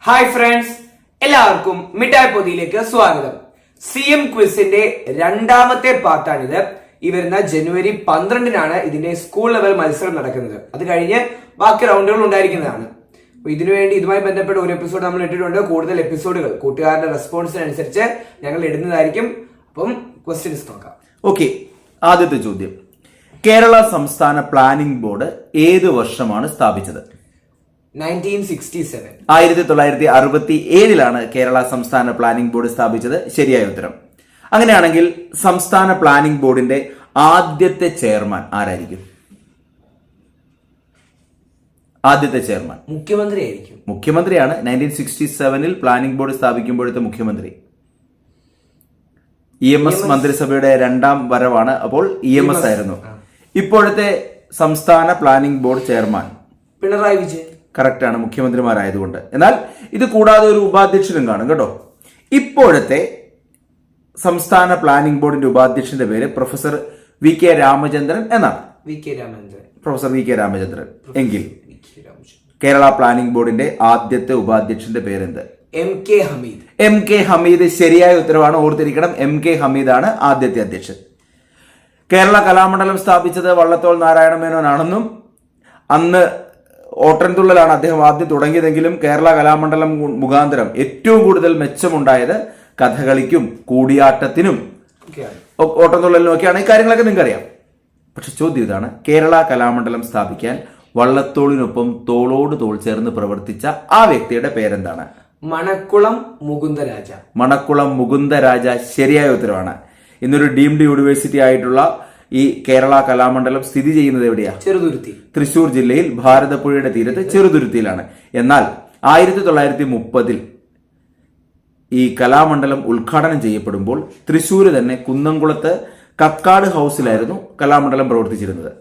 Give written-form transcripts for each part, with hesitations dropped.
Hi friends, എല്ലാവർക്കും മിഠായി പൊതിയിലേക്ക് സ്വാഗതം. CM ക്വിസിന്റെ രണ്ടാമത്തെ പാർട്ടാണിത്. ഈ വരുന്ന ജനുവരി 12-നാണ് ഇതിന്റെ സ്കൂൾ ലെവൽ മത്സരം നടക്കുന്നത്. അത് കഴിഞ്ഞ് ബാക്കി റൗണ്ടുകൾ ഉണ്ടായിരിക്കുന്നതാണ്. അപ്പൊ ഇതിനുവേണ്ടി ഇതുമായി ബന്ധപ്പെട്ട ഒരു എപ്പിസോഡ് നമ്മൾ ഇട്ടിട്ടുണ്ട്. കൂടുതൽ എപ്പിസോഡുകൾ കൂട്ടുകാരുടെ റെസ്പോൺസിനനുസരിച്ച് ഞങ്ങൾ ഇടുന്നതായിരിക്കും. അപ്പം ക്വസ്റ്റ്യൻസ് നോക്കാം. ഓക്കെ, ആദ്യത്തെ ചോദ്യം. കേരള സംസ്ഥാന പ്ലാനിംഗ് ബോർഡ് ഏത് വർഷമാണ് സ്ഥാപിച്ചത്? 1967. 1967 കേരള സംസ്ഥാന പ്ലാനിംഗ് ബോർഡ് സ്ഥാപിച്ചത്. ശരിയായ ഉത്തരം. അങ്ങനെയാണെങ്കിൽ സംസ്ഥാന പ്ലാനിംഗ് ബോർഡിന്റെ ആദ്യത്തെ ചെയർമാൻ ആരായിരിക്കും? ആദ്യത്തെ ചെയർമാൻ മുഖ്യമന്ത്രി ആയിരിക്കും. മുഖ്യമന്ത്രിയാണ്. 1967 പ്ലാനിംഗ് ബോർഡ് സ്ഥാപിക്കുമ്പോഴത്തെ മുഖ്യമന്ത്രി EMS മന്ത്രിസഭയുടെ രണ്ടാം വരവാണ്. അപ്പോൾ EMS ആയിരുന്നു. ഇപ്പോഴത്തെ സംസ്ഥാന planning board chairman Pinarayi Vijayan. Correct ആണ്, മുഖ്യമന്ത്രിമാരായതുകൊണ്ട്. എന്നാൽ ഇത് കൂടാതെ ഒരു ഉപാധ്യക്ഷനും കാണും കേട്ടോ. ഇപ്പോഴത്തെ സംസ്ഥാന പ്ലാനിംഗ് ബോർഡിന്റെ ഉപാധ്യക്ഷന്റെ പേര് പ്രൊഫസർ VK രാമചന്ദ്രൻ എന്നാണ്. Professor VK Ramachandran. എങ്കിൽ കേരള പ്ലാനിംഗ് ബോർഡിന്റെ ആദ്യത്തെ ഉപാധ്യക്ഷന്റെ പേരെന്ത്? MK ഹമീദ് ശരിയായ ഉത്തരവാണ്. ഓർത്തിരിക്കണം, MK ഹമീദ് ആണ് ആദ്യത്തെ അധ്യക്ഷൻ. കേരള കലാമണ്ഡലം സ്ഥാപിച്ചത് വള്ളത്തോൾ നാരായണ മേനോനാണെന്നും അന്ന് ഓട്ടൻതുള്ളലാണ് അദ്ദേഹം ആദ്യം തുടങ്ങിയതെങ്കിലും കേരള കലാമണ്ഡലം മുഖാന്തരം ഏറ്റവും കൂടുതൽ മെച്ചമുണ്ടായത് കഥകളിക്കും കൂടിയാട്ടത്തിനും ഓട്ടംതുള്ളലിനും ഒക്കെയാണ്. ഈ കാര്യങ്ങളൊക്കെ നിങ്ങൾക്കറിയാം. പക്ഷെ ചോദ്യം ഇതാണ്, കേരള കലാമണ്ഡലം സ്ഥാപിക്കാൻ വള്ളത്തോളിനൊപ്പം തോളോട് തോൾ ചേർന്ന് പ്രവർത്തിച്ച ആ വ്യക്തിയുടെ പേരെന്താണ്? മണക്കുളം മുകുന്ദരാജ. മണക്കുളം മുകുന്ദരാജ ശരിയായ ഉത്തരവാണ്. ഇന്നൊരു ഡീംഡ് യൂണിവേഴ്സിറ്റി ആയിട്ടുള്ള ഈ കേരള കലാമണ്ഡലം സ്ഥിതി ചെയ്യുന്നത് എവിടെയാ? ചെറുതുരുത്തി. തൃശൂർ ജില്ലയിൽ ഭാരതപ്പുഴയുടെ തീരത്ത് ചെറുതുരുത്തിയിലാണ്. എന്നാൽ 1930 ഈ കലാമണ്ഡലം ഉദ്ഘാടനം ചെയ്യപ്പെടുമ്പോൾ തൃശൂര് തന്നെ കുന്നംകുളത്ത് കക്കാട് ഹൗസിലായിരുന്നു കലാമണ്ഡലം പ്രവർത്തിച്ചിരുന്നത്.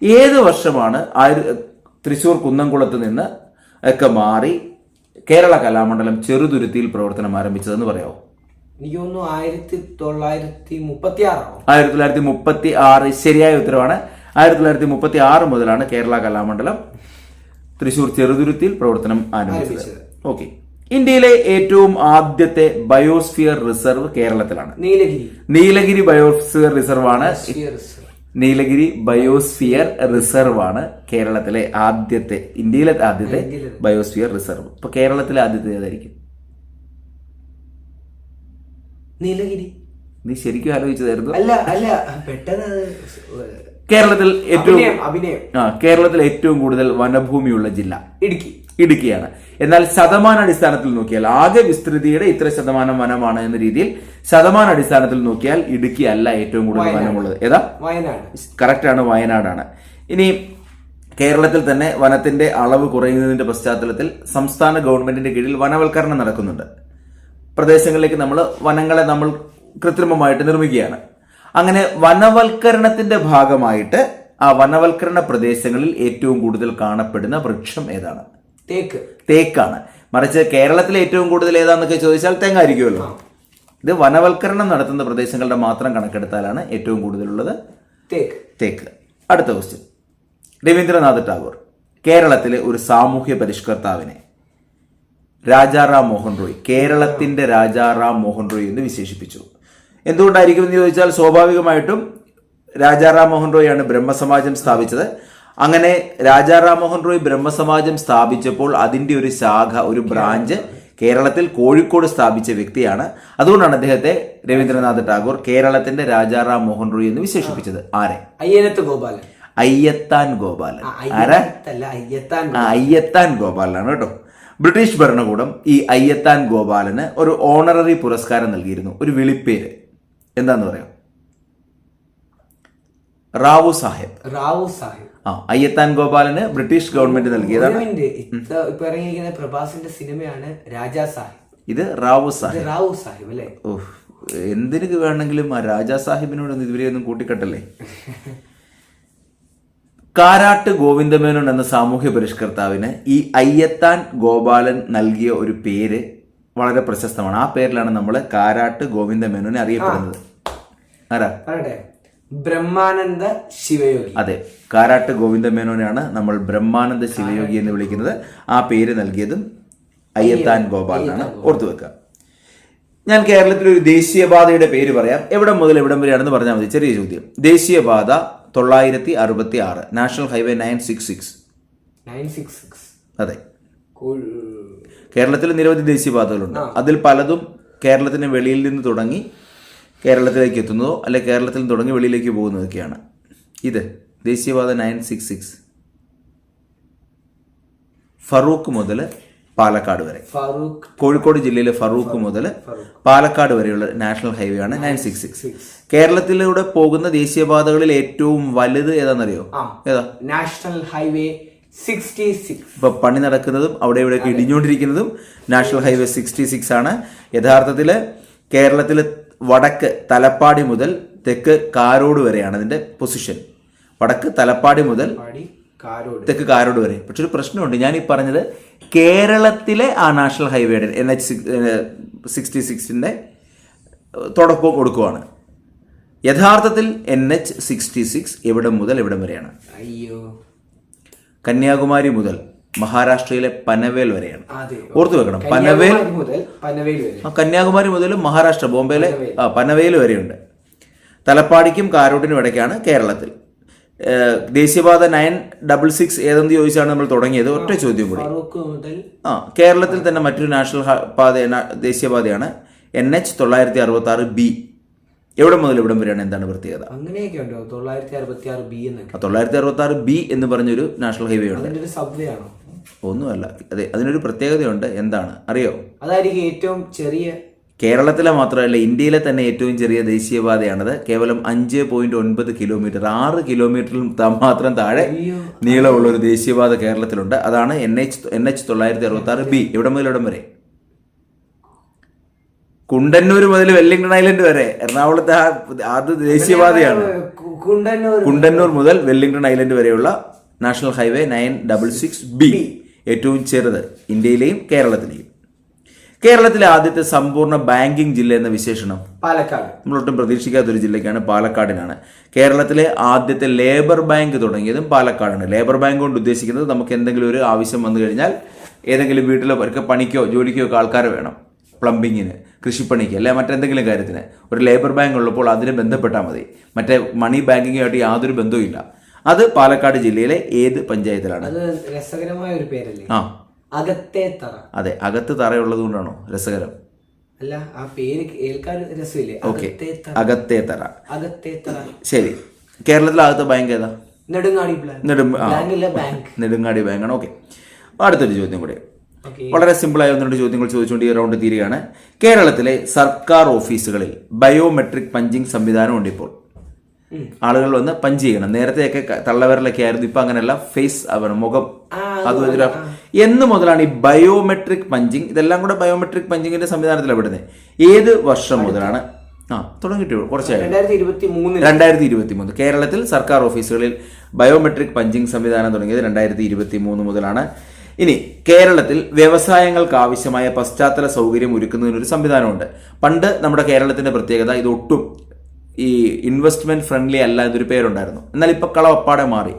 ഏത് വർഷമാണ് തൃശൂർ കുന്നംകുളത്ത് നിന്ന് ഒക്കെ മാറി കേരള കലാമണ്ഡലം ചെറുതുരുത്തിയിൽ പ്രവർത്തനം ആരംഭിച്ചതെന്ന് പറയാമോ? എനിക്ക് തോന്നുന്നു 1936. 1936 ശരിയായ ഉത്തരവാണ്. 1936 മുതലാണ് കേരള കലാമണ്ഡലം തൃശൂർ ചെറുതുരുത്തിയിൽ പ്രവർത്തനം ആരംഭിച്ചത്. ഓക്കെ, ഇന്ത്യയിലെ ഏറ്റവും ആദ്യത്തെ ബയോസ്ഫിയർ റിസർവ് കേരളത്തിലാണ്. നീലഗിരി ബയോസ്ഫിയർ റിസർവ് ആണ്. നീലഗിരി ബയോസ്ഫിയർ റിസർവ് ആണ് കേരളത്തിലെ ആദ്യത്തെ, ഇന്ത്യയിലെ ആദ്യത്തെ ബയോസ്ഫിയർ റിസർവ്. ഇപ്പൊ കേരളത്തിലെ ആദ്യത്തെ ഏതായിരിക്കും? നീലഗിരി. നീ ശരിക്കും ആലോചിച്ചതായിരുന്നു? അല്ല പെട്ടെന്ന്. കേരളത്തിൽ ഏറ്റവും കൂടുതൽ വനഭൂമിയുള്ള ജില്ല ഇടുക്കിയാണ്. എന്നാൽ ശതമാനാടിസ്ഥാനത്തിൽ നോക്കിയാൽ ആകെ വിസ്തൃതിയുടെ ഇത്ര ശതമാനം വനമാണ് എന്ന രീതിയിൽ ശതമാനാടിസ്ഥാനത്തിൽ നോക്കിയാൽ ഇടുക്കി അല്ല ഏറ്റവും കൂടുതൽ വനമുള്ളത്. ഏതാ? വയനാട്. കറക്റ്റ് ആണ്, വയനാടാണ്. ഇനി കേരളത്തിൽ തന്നെ വനത്തിന്റെ അളവ് കുറയുന്നതിന്റെ പശ്ചാത്തലത്തിൽ സംസ്ഥാന ഗവൺമെന്റിന്റെ കീഴിൽ വനവൽക്കരണം നടക്കുന്നുണ്ട്. പ്രദേശങ്ങളിലേക്ക് വനങ്ങളെ നമ്മൾ കൃത്രിമമായിട്ട് നിർമ്മിക്കുകയാണ്. അങ്ങനെ വനവൽക്കരണത്തിന്റെ ഭാഗമായിട്ട് ആ വനവൽക്കരണ പ്രദേശങ്ങളിൽ ഏറ്റവും കൂടുതൽ കാണപ്പെടുന്ന വൃക്ഷം ഏതാണ്? തേക്കാണ്. മറിച്ച് കേരളത്തിലെ ഏറ്റവും കൂടുതൽ ഏതാന്നൊക്കെ ചോദിച്ചാൽ തെങ്ങായിരിക്കുമല്ലോ. ഇത് വനവൽക്കരണം നടത്തുന്ന പ്രദേശങ്ങളുടെ മാത്രം കണക്കെടുത്താലാണ് ഏറ്റവും കൂടുതലുള്ളത് തേക്ക്. അടുത്ത ക്വസ്റ്റ്യൻ. രവീന്ദ്രനാഥ് ടാഗോർ കേരളത്തിലെ ഒരു സാമൂഹ്യ പരിഷ്കർത്താവിനെ രാജാറാം മോഹൻ റോയ്, കേരളത്തിന്റെ രാജാറാം മോഹൻ റോയ് എന്ന് വിശേഷിപ്പിച്ചു. എന്തുകൊണ്ടായിരിക്കും എന്ന് ചോദിച്ചാൽ സ്വാഭാവികമായിട്ടും രാജാറാം മോഹൻ റോയ് ആണ് ബ്രഹ്മസമാജം സ്ഥാപിച്ചത്. അങ്ങനെ രാജാറാം മോഹൻ റോയ് ബ്രഹ്മസമാജം സ്ഥാപിച്ചപ്പോൾ അതിന്റെ ഒരു ശാഖ, ഒരു ബ്രാഞ്ച് കേരളത്തിൽ കോഴിക്കോട് സ്ഥാപിച്ച വ്യക്തിയാണ്. അതുകൊണ്ടാണ് അദ്ദേഹത്തെ രവീന്ദ്രനാഥ് ടാഗോർ കേരളത്തിന്റെ രാജാറാം മോഹൻ റോയ് എന്ന് വിശേഷിപ്പിച്ചത്. ആരെ? അയ്യത്താൻ ഗോപാലൻ. ആരാ? അയ്യത്താൻ ഗോപാലനാണ് കേട്ടോ. ബ്രിട്ടീഷ് ഭരണകൂടം ഈ അയ്യത്താൻ ഗോപാലന് ഒരു ഓണററി പുരസ്കാരം നൽകിയിരുന്നു, ഒരു വിളിപ്പേര്. എന്താന്ന് പറയാം? റാവു സാഹിബ്. അയ്യത്താൻ ഗോപാലന് ബ്രിട്ടീഷ് ഗവൺമെന്റ് നൽകിയതാണ്. ഇപ്പൊ ഇറങ്ങിയിരിക്കുന്ന പ്രഭാസിന്റെ സിനിമയാണ് രാജാ സാഹിബ്. ഇത് റാവു സാഹിബ് അല്ലേ? എന്തിനു വേണമെങ്കിലും ആ രാജാ സാഹിബിനോടൊന്നും ഇതുവരെയൊന്നും കൂട്ടിക്കെട്ടല്ലേ. കാരാട്ട് ഗോവിന്ദമേനോൻ എന്ന സാമൂഹ്യ പരിഷ്കർത്താവിന് ഈ അയ്യത്താൻ ഗോപാലൻ നൽകിയ ഒരു പേര് വളരെ പ്രശസ്തമാണ്. ആ പേരിലാണ് നമ്മൾ കാരാട്ട് ഗോവിന്ദമേനോനെ അറിയപ്പെടുന്നത്. ആരാ? ബ്രഹ്മാനന്ദ ശിവയോഗി. അതെ, കാരാട്ട് ഗോവിന്ദമേനോനെയാണ് നമ്മൾ ബ്രഹ്മാനന്ദ ശിവയോഗി എന്ന് വിളിക്കുന്നത്. ആ പേര് നൽകിയതും അയ്യത്താൻ ഗോപാൽ എന്നാണ് ഓർത്തു വെക്കുക. ഞാൻ കേരളത്തിലെ ഒരു ദേശീയപാതയുടെ പേര് പറയാം, എവിടെ മുതൽ എവിടം വരെയാണെന്ന് പറഞ്ഞാൽ മതി. ചെറിയ ചോദ്യം. ദേശീയപാത 966, നാഷണൽ ഹൈവേ 966. അതെ, കേരളത്തിൽ നിരവധി ദേശീയപാതകളുണ്ട്. അതിൽ പലതും കേരളത്തിന് വെളിയിൽ നിന്ന് തുടങ്ങി കേരളത്തിലേക്ക് എത്തുന്നതോ അല്ലെ കേരളത്തിൽ നിന്ന് തുടങ്ങി വെളിയിലേക്ക് പോകുന്നതൊക്കെയാണ്. ഇത് ദേശീയപാത 966 ഫറൂഖ് മുതൽ പാലക്കാട് വരെ, കോഴിക്കോട് ജില്ലയിലെ ഫറൂഖ് മുതൽ പാലക്കാട് വരെയുള്ള നാഷണൽ ഹൈവേ ആണ് 966. കേരളത്തിലൂടെ പോകുന്ന ദേശീയപാതകളിൽ ഏറ്റവും വലുത് ഏതാണെന്നറിയോ? ഏതാ? National highway 66. ഇപ്പൊ പണി നടക്കുന്നതും അവിടെ ഇവിടെയൊക്കെ ഇടിഞ്ഞുകൊണ്ടിരിക്കുന്നതും നാഷണൽ ഹൈവേ 66 ആണ്. യഥാർത്ഥത്തില് കേരളത്തില് വടക്ക് തലപ്പാടി മുതൽ തെക്ക് കാരോട് വരെയാണ് അതിന്റെ പൊസിഷൻ. വടക്ക് തലപ്പാടി മുതൽ തെക്ക് കാരോട് വരെ. പക്ഷെ ഒരു പ്രശ്നമുണ്ട്, ഞാൻ ഈ പറഞ്ഞത് കേരളത്തിലെ ആ നാഷണൽ ഹൈവേയുടെ NH66 തുടക്കം കൊടുക്കുവാണ്. യഥാർത്ഥത്തിൽ NH66 എവിടെ മുതൽ എവിടം വരെയാണ്? അയ്യോ, കന്യാകുമാരി മുതൽ മഹാരാഷ്ട്രയിലെ പനവേൽ വരെയാണ്. ഓർത്തു വെക്കണം, പനവേൽ കന്യാകുമാരി മുതൽ മഹാരാഷ്ട്ര ബോംബെയിലെ പനവേൽ വരെയുണ്ട്. തലപ്പാടിക്കും കാരോട്ടിനും ഇടയ്ക്കാണ് കേരളത്തിൽ. ദേശീയപാത 966 ഏതെന്ന് ചോദിച്ചാണ് നമ്മൾ തുടങ്ങിയത്. ഒറ്റ ചോദ്യം കൂടി. കേരളത്തിൽ തന്നെ മറ്റൊരു നാഷണൽ ദേശീയപാതയാണ് NH966B. എവിടെ മുതൽ എവിടം വരെയാണ്? എന്താണ് പ്രത്യേകത? 966B എന്ന് പറഞ്ഞൊരു നാഷണൽ ഹൈവേ ഉണ്ട്. ഒന്നുമല്ല, അതെ, അതിനൊരു പ്രത്യേകതയുണ്ട്. എന്താണ് അറിയോ? അതായിരിക്കും ഏറ്റവും ചെറിയ, കേരളത്തിലെ മാത്രമല്ല ഇന്ത്യയിലെ തന്നെ ഏറ്റവും ചെറിയ ദേശീയപാതയാണത്. കേവലം 5.9 കിലോമീറ്റർ, 6 കിലോമീറ്ററിൽ മാത്രം താഴെ നീളമുള്ള ഒരു ദേശീയപാത കേരളത്തിലുണ്ട്. അതാണ് NH966B. എവിടെ മുതൽ എവിടം വരെ? കുണ്ടന്നൂർ മുതൽ വെല്ലിംഗ്ടൺ ഐലൻഡ് വരെ. എറണാകുളത്തെ അത് ദേശീയപാതയാണ്. കുണ്ടന്നൂർ മുതൽ വെല്ലിംഗ്ടൺ ഐലൻഡ് വരെയുള്ള നാഷണൽ ഹൈവേ 966B ഏറ്റവും ചെറുത് ഇന്ത്യയിലെയും കേരളത്തിലെയും. കേരളത്തിലെ ആദ്യത്തെ സമ്പൂർണ്ണ ബാങ്കിംഗ് ജില്ല എന്ന വിശേഷണം പാലക്കാട്. നമ്മളൊട്ടും പ്രതീക്ഷിക്കാത്തൊരു ജില്ലയ്ക്കാണ്, പാലക്കാടിനാണ്. കേരളത്തിലെ ആദ്യത്തെ ലേബർ ബാങ്ക് തുടങ്ങിയതും പാലക്കാടാണ്. ലേബർ ബാങ്ക് കൊണ്ട് ഉദ്ദേശിക്കുന്നത് നമുക്ക് എന്തെങ്കിലും ഒരു ആവശ്യം വന്നു കഴിഞ്ഞാൽ ഏതെങ്കിലും വീട്ടിലോ അവർക്ക് പണിക്കോ ജോലിക്കോ ഒക്കെ ആൾക്കാർ വേണം, പ്ലംബിങ്ങിന്, കൃഷിപ്പണിക്ക്, അല്ലെ മറ്റെന്തെങ്കിലും കാര്യത്തിന്. ഒരു ലേബർ ബാങ്ക് ഉള്ളപ്പോൾ അതിന് ബന്ധപ്പെട്ടാൽ മതി. മറ്റേ മണി ബാങ്കിങ്ങുമായിട്ട് യാതൊരു ബന്ധവും ഇല്ല. അത് പാലക്കാട് ജില്ലയിലെ ഏത് പഞ്ചായത്തിലാണ്? രസകരമായ ഒരു പേരല്ലേ? അകത്തെ തറ. അതെ, അകത്ത് തറയുള്ളത് കൊണ്ടാണോ രസകരം? അല്ല, ആ പേര് കേൾക്കാൻ രസമില്ലേ? ഓക്കെ, അകത്തെ തറ. ശരി. കേരളത്തിലെ ആദ്യത്തെ ബാങ്ക് ഏതാ? നെടുങ്ങാടി ബാങ്കാണ്. ഓക്കെ, അടുത്തൊരു ചോദ്യം കൂടെ. വളരെ സിമ്പിളായ 1-2 ചോദ്യങ്ങൾ ചോദിച്ചുകൊണ്ട് ഈ റൗണ്ട് തീരുകയാണ്. കേരളത്തിലെ സർക്കാർ ഓഫീസുകളിൽ ബയോമെട്രിക് പഞ്ചിങ് സംവിധാനം ഉണ്ട്. ഇപ്പോൾ ആളുകൾ വന്ന് പഞ്ച് ചെയ്യണം. നേരത്തെയൊക്കെ തള്ളവിരലൊക്കെ ആയിരുന്നു, ഇപ്പൊ അങ്ങനെയല്ല, ഫേസ് മുഖം. അത് എന്ന് മുതലാണ് ഈ ബയോമെട്രിക് പഞ്ചിങ്? ഇതെല്ലാം കൂടെ ബയോമെട്രിക് പഞ്ചിങ്ങിന്റെ സംവിധാനത്തിലാണ് പെടുന്നത്. ഏത് വർഷം മുതലാണ്? തുടങ്ങിയിട്ടുള്ളൂ, കുറച്ചായി. 2023 കേരളത്തിൽ സർക്കാർ ഓഫീസുകളിൽ ബയോമെട്രിക് പഞ്ചിങ് സംവിധാനം തുടങ്ങിയത് 2023 മുതലാണ്. ഇനി കേരളത്തിൽ വ്യവസായങ്ങൾക്ക് ആവശ്യമായ പശ്ചാത്തല സൗകര്യം ഒരുക്കുന്നതിനൊരു സംവിധാനമുണ്ട്. പണ്ട് നമ്മുടെ കേരളത്തിന്റെ പ്രത്യേകത, ഇതൊട്ടും ഈ ഇൻവെസ്റ്റ്മെന്റ് ഫ്രണ്ട്ലി അല്ല എന്നൊരു പേരുണ്ടായിരുന്നു. എന്നാൽ ഇപ്പൊ കളവപ്പാടെ മാറി.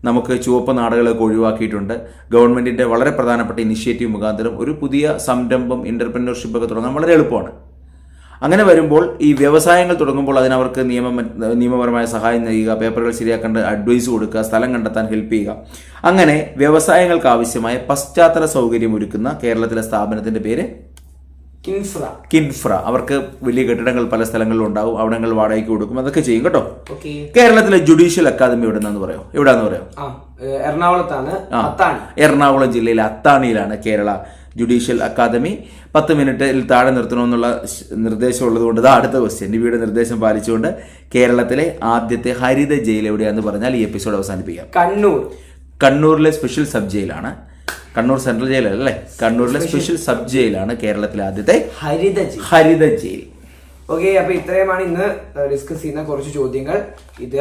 നമുക്ക് ചുവപ്പ് നാടുകളൊക്കെ ഒഴിവാക്കിയിട്ടുണ്ട്. ഗവൺമെന്റിന്റെ വളരെ പ്രധാനപ്പെട്ട ഇനിഷ്യേറ്റീവ് മുഖാന്തരം ഒരു പുതിയ സംരംഭം, എന്റർപ്രന്യൂർഷിപ്പ് ഒക്കെ തുടങ്ങാൻ വളരെ എളുപ്പമാണ്. അങ്ങനെ വരുമ്പോൾ ഈ വ്യവസായങ്ങൾ തുടങ്ങുമ്പോൾ അതിനവർക്ക് നിയമപരമായ സഹായം നൽകുക, പേപ്പറുകൾ ശരിയാക്കേണ്ട അഡ്വൈസ് കൊടുക്കുക, സ്ഥലം കണ്ടെത്താൻ ഹെൽപ്പ് ചെയ്യുക. അങ്ങനെ വ്യവസായങ്ങൾക്ക് ആവശ്യമായ പശ്ചാത്തല സൗകര്യം ഒരുക്കുന്ന കേരളത്തിലെ സ്ഥാപനത്തിന്റെ പേര് കിൻഫ്ര. അവർക്ക് വലിയ കെട്ടിടങ്ങൾ പല സ്ഥലങ്ങളിലും ഉണ്ടാവും, അവിടങ്ങൾ വാടകയ്ക്ക് കൊടുക്കും, അതൊക്കെ ചെയ്യും കേട്ടോ. കേരളത്തിലെ ജുഡീഷ്യൽ അക്കാദമി എവിടെയാന്ന് പറയാം? എറണാകുളത്താണ്. എറണാകുളം ജില്ലയിലെ അത്താണിയിലാണ് കേരള ജുഡീഷ്യൽ അക്കാദമി. 10 മിനിറ്റിൽ താഴെ നിർത്തണമെന്നുള്ള നിർദ്ദേശം ഉള്ളതുകൊണ്ട് അടുത്ത ക്വസ്റ്റ്യൻ ഡിവിയുടെ നിർദ്ദേശം പാലിച്ചുകൊണ്ട് കേരളത്തിലെ ആദ്യത്തെ ഹരിത ജയിൽ എവിടെയാന്ന് പറഞ്ഞാൽ ഈ എപ്പിസോഡ് അവസാനിപ്പിക്കാം. കണ്ണൂരിലെ സ്പെഷ്യൽ സബ് ജയിലാണ്. കണ്ണൂർ സെൻട്രൽ ജയിലല്ലേ, കണ്ണൂരിലെ സ്പെഷ്യൽ സബ് ജയിലാണ് കേരളത്തിലെ ആദ്യത്തെ ഹരിത ജയിൽ. ഓക്കെ, അപ്പൊ ഇത്രയുമാണ് ഇന്ന് ഡിസ്കസ് ചെയ്യുന്ന കുറച്ച് ചോദ്യങ്ങൾ. ഇത്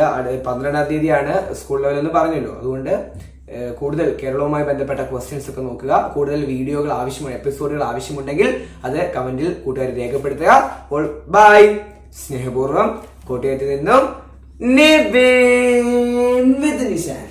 12-ാം തീയതിയാണ് സ്കൂൾ ലെവൽ എന്ന് പറഞ്ഞല്ലോ. അതുകൊണ്ട് കൂടുതൽ കേരളവുമായി ബന്ധപ്പെട്ട ക്വസ്റ്റ്യൻസ് ഒക്കെ നോക്കുക. കൂടുതൽ വീഡിയോകൾ ആവശ്യമുണ്ട്, എപ്പിസോഡുകൾ ആവശ്യമുണ്ടെങ്കിൽ അത് കമന്റിൽ കൂട്ടുകാർ രേഖപ്പെടുത്തുക. അപ്പോൾ ബൈ. സ്നേഹപൂർവ്വം കോട്ടയത്ത് നിന്നും നിവിൻ വിത്ത് നിശാൻ.